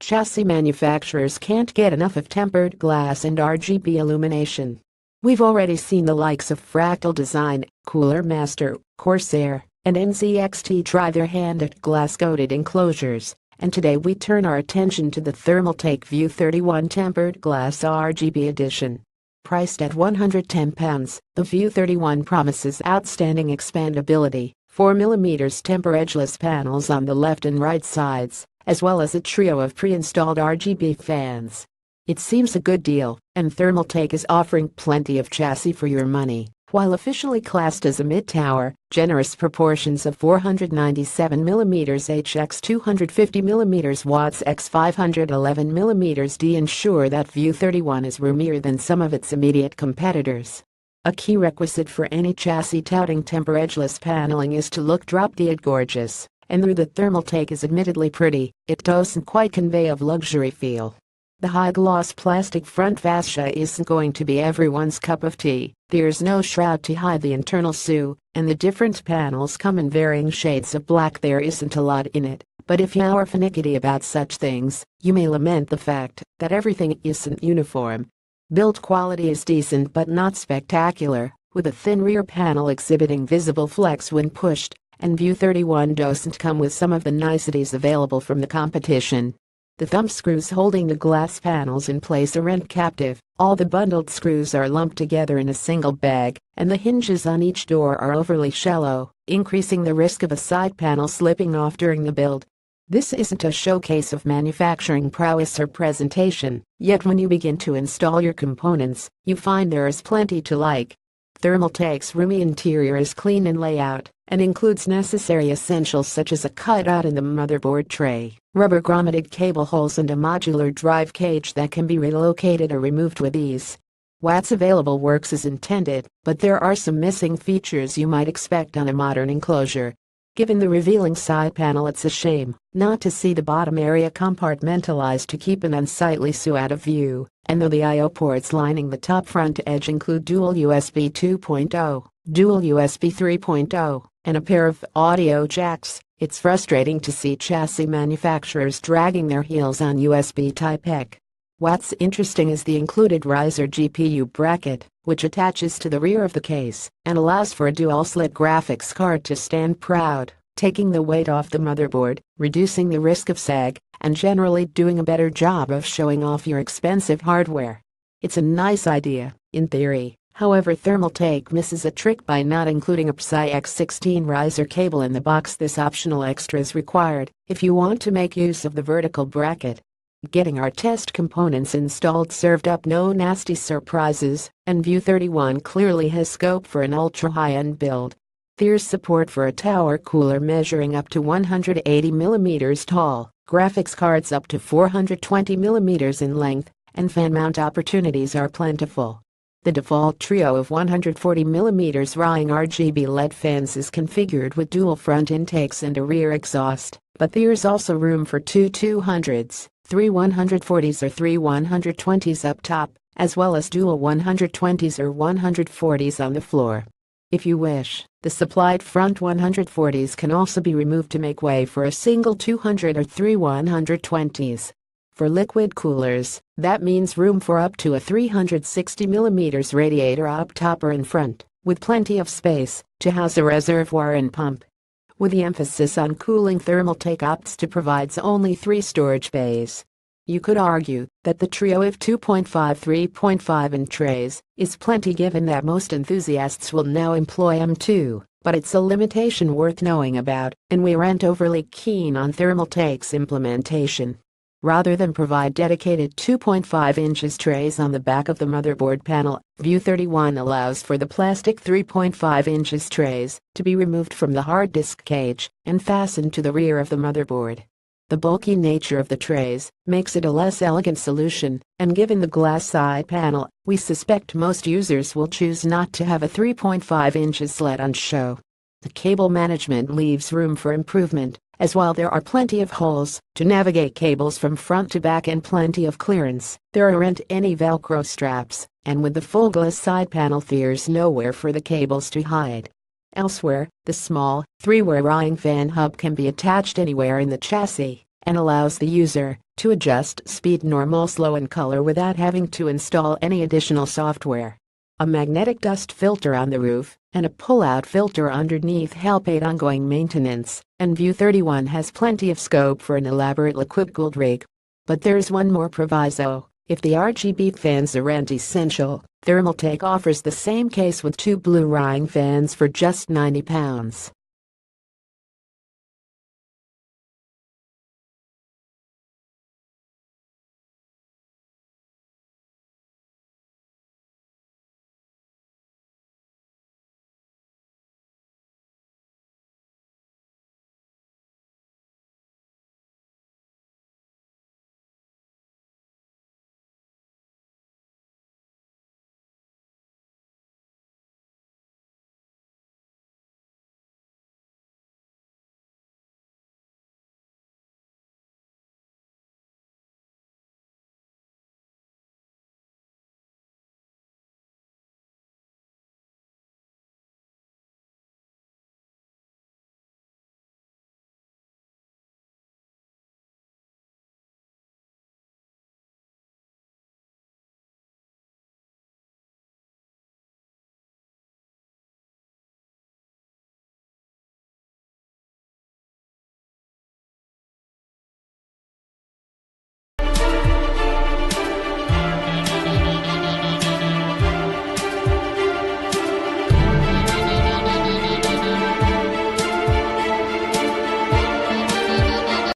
Chassis manufacturers can't get enough of tempered glass and RGB illumination. We've already seen the likes of Fractal Design, Cooler Master, Corsair, and NZXT try their hand at glass-coated enclosures, and today we turn our attention to the Thermaltake Vue 31 Tempered Glass RGB Edition. Priced at £110, the Vue 31 promises outstanding expandability, 4mm temper edgeless panels on the left and right sides, as well as a trio of pre-installed RGB fans. It seems a good deal, and Thermaltake is offering plenty of chassis for your money. While officially classed as a mid-tower, generous proportions of 497mm H x 250mm watts x 511mm D ensure that Vue 31 is roomier than some of its immediate competitors. A key requisite for any chassis touting temper edgeless paneling is to look drop-dead gorgeous, and though the Thermaltake is admittedly pretty, it doesn't quite convey a luxury feel. The high-gloss plastic front fascia isn't going to be everyone's cup of tea. There's no shroud to hide the internal SU, and the different panels come in varying shades of black. There isn't a lot in it, but if you're finicky about such things, you may lament the fact that everything isn't uniform. Build quality is decent but not spectacular, with a thin rear panel exhibiting visible flex when pushed, and Vue 31 doesn't come with some of the niceties available from the competition. The thumb screws holding the glass panels in place are rent captive, all the bundled screws are lumped together in a single bag, and the hinges on each door are overly shallow, increasing the risk of a side panel slipping off during the build. This isn't a showcase of manufacturing prowess or presentation, yet when you begin to install your components, you find there is plenty to like. Thermaltake's roomy interior is clean in layout, and includes necessary essentials such as a cutout in the motherboard tray, rubber grommeted cable holes and a modular drive cage that can be relocated or removed with ease. What's available works as intended, but there are some missing features you might expect on a modern enclosure. Given the revealing side panel, it's a shame not to see the bottom area compartmentalized to keep an unsightly SU out of view, and though the I/O ports lining the top front edge include dual USB 2.0, dual USB 3.0, and a pair of audio jacks, it's frustrating to see chassis manufacturers dragging their heels on USB Type-C. What's interesting is the included riser GPU bracket, which attaches to the rear of the case and allows for a dual-slit graphics card to stand proud, taking the weight off the motherboard, reducing the risk of sag, and generally doing a better job of showing off your expensive hardware. It's a nice idea, in theory. However, Thermaltake misses a trick by not including a PCI X16 riser cable in the box. This optional extra is required if you want to make use of the vertical bracket. Getting our test components installed served up no nasty surprises, and Vue 31 clearly has scope for an ultra-high-end build. There's support for a tower cooler measuring up to 180mm tall, graphics cards up to 420mm in length, and fan mount opportunities are plentiful. The default trio of 140mm Ring RGB LED fans is configured with dual front intakes and a rear exhaust, but there's also room for two 200s, three 140s or three 120s up top, as well as dual 120s or 140s on the floor. If you wish, the supplied front 140s can also be removed to make way for a single 200 or three 120s. For liquid coolers, that means room for up to a 360mm radiator up top or in front, with plenty of space to house a reservoir and pump. With the emphasis on cooling, Thermaltake opts to provide only 3 storage bays. You could argue that the trio of 2.5, 3.5 and trays is plenty given that most enthusiasts will now employ M2, but it's a limitation worth knowing about, and we aren't overly keen on Thermaltake's implementation. Rather than provide dedicated 2.5 inches trays on the back of the motherboard panel, Vue 31 allows for the plastic 3.5 inches trays to be removed from the hard disk cage and fastened to the rear of the motherboard. The bulky nature of the trays makes it a less elegant solution, and given the glass side panel, we suspect most users will choose not to have a 3.5 inches sled on show. The cable management leaves room for improvement, as while there are plenty of holes to navigate cables from front to back and plenty of clearance, there aren't any Velcro straps, and with the full glass side panel there's nowhere for the cables to hide. Elsewhere, the small, 3-way Ring fan hub can be attached anywhere in the chassis, and allows the user to adjust speed, normal, slow and color without having to install any additional software. A magnetic dust filter on the roof and a pull-out filter underneath help aid ongoing maintenance, and View 31 has plenty of scope for an elaborate liquid-cooled rig. But there's one more proviso: if the RGB fans aren't essential, Thermaltake offers the same case with 2 blue ring fans for just £90.